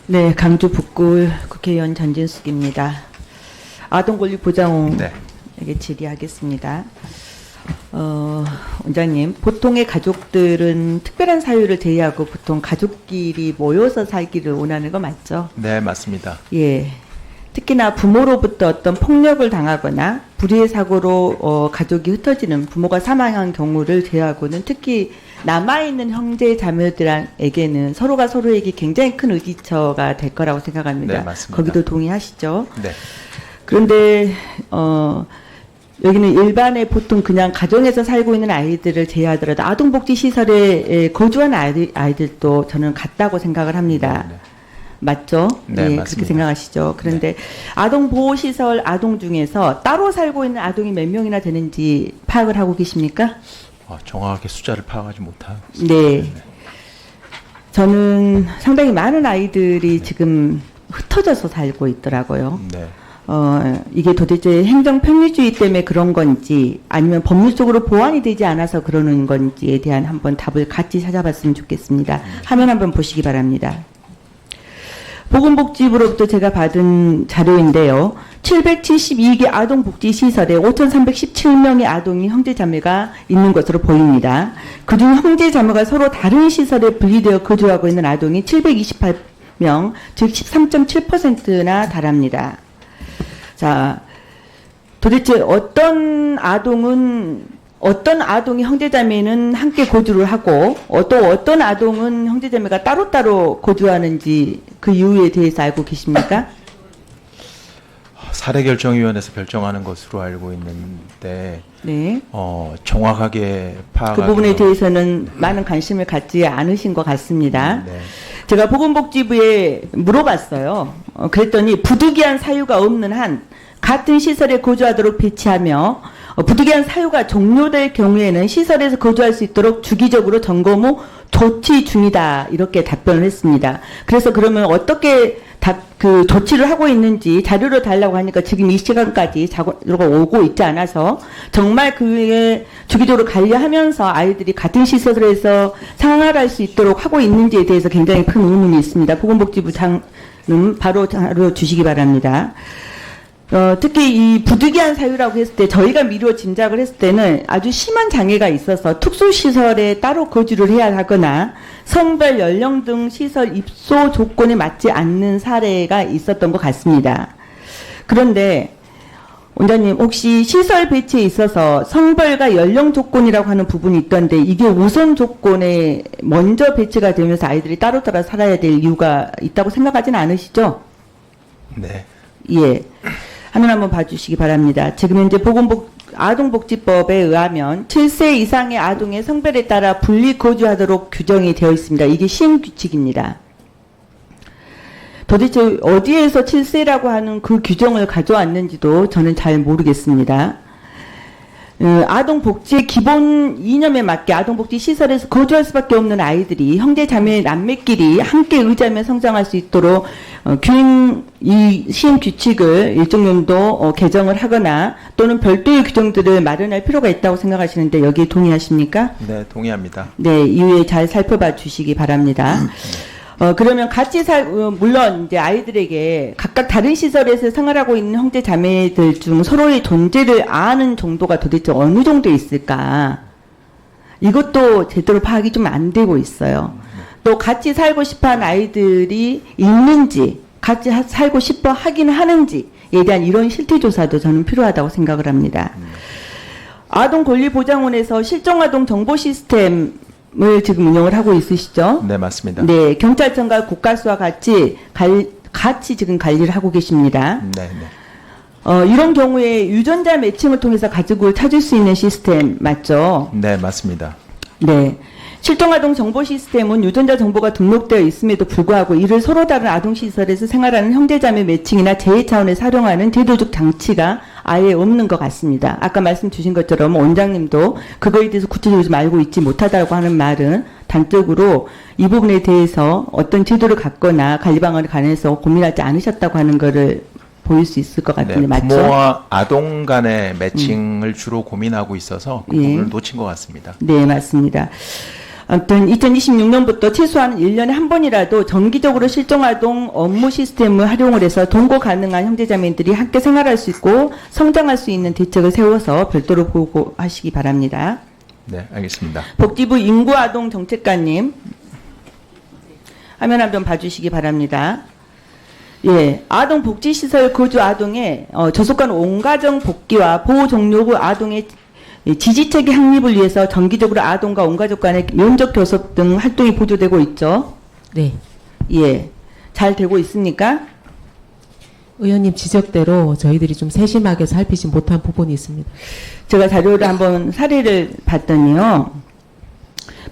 네, 강주 북구 국회의원 전진숙입니다. 아동권리보장원에게 네. 질의하겠습니다. 원장님, 보통의 가족들은 특별한 사유를 제외하고 보통 가족끼리 모여서 살기를 원하는 거 맞죠? 네, 맞습니다. 예. 특히나 부모로부터 어떤 폭력을 당하거나 불의의 사고로 가족이 흩어지는 부모가 사망한 경우를 제외하고는 특히 남아있는 형제 자매들에게는 서로가 서로에게 굉장히 큰 의지처가 될 거라고 생각합니다. 네, 맞습니다. 거기도 동의하시죠? 네. 그런데 여기는 일반에 보통 그냥 가정에서 살고 있는 아이들을 제외하더라도 아동복지시설에 거주하는 아이들도 저는 같다고 생각을 합니다. 네. 맞죠? 네, 예, 맞습니다. 그렇게 생각하시죠. 그런데 아동보호시설 아동 중에서 따로 살고 있는 아동이 몇 명이나 되는지 파악을 하고 계십니까? 정확하게 숫자를 파악하지 못하고 네. 저는 상당히 많은 아이들이 지금 흩어져서 살고 있더라고요. 네. 이게 도대체 행정 편의주의 때문에 그런 건지 아니면 법률적으로 보완이 되지 않아서 그러는 건지에 대한 한번 답을 같이 찾아봤으면 좋겠습니다. 화면 한번 보시기 바랍니다. 보건복지부로부터 제가 받은 자료인데요. 772개 아동복지시설에 5,317명의 아동이 형제자매가 있는 것으로 보입니다. 그중 형제자매가 서로 다른 시설에 분리되어 거주하고 있는 아동이 728명, 즉 13.7%나 달합니다. 자, 도대체 어떤 아동이 형제자매는 함께 거주를 하고 또 어떤 아동은 형제자매가 따로따로 거주하는지 그 이유에 대해서 알고 계십니까? 사례결정위원회에서 결정하는 것으로 알고 있는데 네. 정확하게 파악하기 그 부분에 대해서는 많은 관심을 갖지 않으신 것 같습니다. 네. 제가 보건복지부에 물어봤어요. 그랬더니 부득이한 사유가 없는 한 같은 시설에 거주하도록 배치하며 부득이한 사유가 종료될 경우에는 시설에서 거주할 수 있도록 주기적으로 점검 후 조치 중이다. 이렇게 답변을 했습니다. 그래서 그러면 어떻게 그 조치를 하고 있는지 자료를 달라고 하니까 지금 이 시간까지 자료가 오고 있지 않아서 정말 그에 주기적으로 관리하면서 아이들이 같은 시설에서 생활할 수 있도록 하고 있는지에 대해서 굉장히 큰 의문이 있습니다. 보건복지부 장은 바로 자료 주시기 바랍니다. 특히 이 부득이한 사유라고 했을 때 저희가 미루어 짐작을 했을 때는 아주 심한 장애가 있어서 특수시설에 따로 거주를 해야 하거나 성별, 연령 등 시설 입소 조건에 맞지 않는 사례가 있었던 것 같습니다. 그런데 원장님 혹시 시설 배치에 있어서 성별과 연령 조건이라고 하는 부분이 있던데 이게 우선 조건에 먼저 배치가 되면서 아이들이 따로따로 살아야 될 이유가 있다고 생각하지는 않으시죠? 네. 예. 화면 한번 봐주시기 바랍니다. 지금 현재 아동복지법에 의하면 7세 이상의 아동의 성별에 따라 분리 거주하도록 규정이 되어 있습니다. 이게 시행규칙입니다. 도대체 어디에서 7세라고 하는 그 규정을 가져왔는지도 저는 잘 모르겠습니다. 아동복지의 기본 이념에 맞게 아동복지 시설에서 거주할 수밖에 없는 아이들이 형제 자매 남매끼리 함께 의지하며 성장할 수 있도록 이 시행 규칙을 일정 정도 개정을 하거나 또는 별도의 규정들을 마련할 필요가 있다고 생각하시는데 여기에 동의하십니까? 네, 동의합니다. 네, 이후에 잘 살펴봐 주시기 바랍니다. 그러면 같이 물론 이제 아이들에게 각각 다른 시설에서 생활하고 있는 형제 자매들 중 서로의 존재를 아는 정도가 도대체 어느 정도 있을까? 이것도 제대로 파악이 좀 안 되고 있어요. 또 같이 살고 싶어 하는 아이들이 있는지, 같이 살고 싶어 하긴 하는지에 대한 이런 실태조사도 저는 필요하다고 생각을 합니다. 아동권리보장원에서 실종아동 정보 시스템을 지금 운영을 하고 있으시죠? 네, 맞습니다. 네, 경찰청과 국가수와 같이 지금 관리를 하고 계십니다. 네, 네. 이런 경우에 유전자 매칭을 통해서 가족을 찾을 수 있는 시스템 맞죠? 네, 맞습니다. 네. 실종아동 정보 시스템은 유전자 정보가 등록되어 있음에도 불구하고 이를 서로 다른 아동시설에서 생활하는 형제자매 매칭이나 재해 차원에서 활용하는 제도적 장치가 아예 없는 것 같습니다. 아까 말씀 주신 것처럼 원장님도 그거에 대해서 구체적으로 좀 알고 있지 못하다고 하는 말은 단적으로 이 부분에 대해서 어떤 제도를 갖거나 관리 방안에 관해서 고민하지 않으셨다고 하는 거를 보일 수 있을 것 같은데 네, 맞죠? 부모와 아동 간의 매칭을 주로 고민하고 있어서 그 예. 부분을 놓친 것 같습니다. 네, 맞습니다. 아무튼 2026년부터 최소한 1년에 한 번이라도 정기적으로 실종아동 업무 시스템을 활용을 해서 동거 가능한 형제자매들이 함께 생활할 수 있고 성장할 수 있는 대책을 세워서 별도로 보고하시기 바랍니다. 네, 알겠습니다. 복지부 인구아동 정책관님 화면 한번 봐주시기 바랍니다. 예, 아동 복지시설 거주 아동의 저속간 온가정 복귀와 보호 종료 후 아동의 지지체계 확립을 위해서 정기적으로 아동과 온가족 간의 면접 교섭 등 활동이 보조되고 있죠. 네. 예, 잘 되고 있습니까? 의원님 지적대로 저희들이 좀 세심하게 살피지 못한 부분이 있습니다. 제가 자료를 한번 사례를 봤더니요.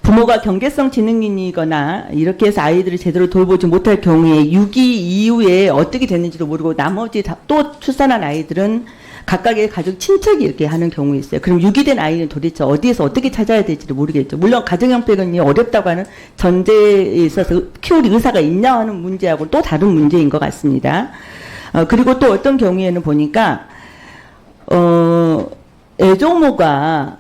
부모가 경계성 지능인이거나 이렇게 해서 아이들을 제대로 돌보지 못할 경우에 6기 이후에 어떻게 됐는지도 모르고 나머지 또 출산한 아이들은 각각의 가족 친척이 이렇게 하는 경우가 있어요. 그럼 6기 된 아이는 도대체 어디에서 어떻게 찾아야 될지를 모르겠죠. 물론 가정형편이 어렵다고 하는 전제에 있어서 키울 의사가 있냐 하는 문제하고 또 다른 문제인 것 같습니다. 그리고 또 어떤 경우에는 보니까 애조모가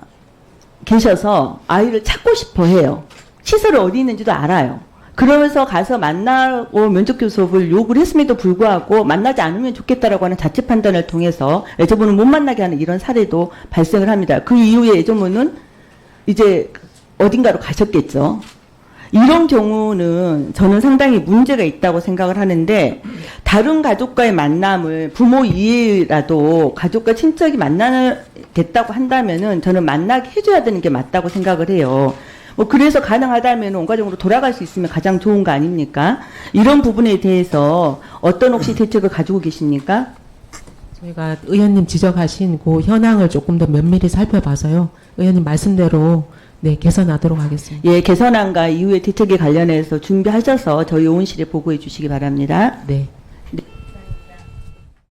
계셔서 아이를 찾고 싶어 해요. 시설이 어디 있는지도 알아요. 그러면서 가서 만나고 면접 교섭을 요구를 했음에도 불구하고 만나지 않으면 좋겠다라고 하는 자체 판단을 통해서 애조모는 못 만나게 하는 이런 사례도 발생을 합니다. 그 이후에 애조모는 이제 어딘가로 가셨겠죠. 이런 경우는 저는 상당히 문제가 있다고 생각을 하는데 다른 가족과의 만남을 부모 이해라도 가족과 친척이 만나겠다고 한다면은 저는 만나게 해줘야 되는 게 맞다고 생각을 해요. 뭐 그래서 가능하다면 온가족으로 돌아갈 수 있으면 가장 좋은 거 아닙니까? 이런 부분에 대해서 어떤 혹시 대책을 가지고 계십니까? 저희가 의원님 지적하신 그 현황을 조금 더 면밀히 살펴봐서요. 의원님 말씀대로 네, 개선하도록 하겠습니다. 예, 개선안과 이후의 대책에 관련해서 준비하셔서 저희 의원실에 보고해 주시기 바랍니다. 네.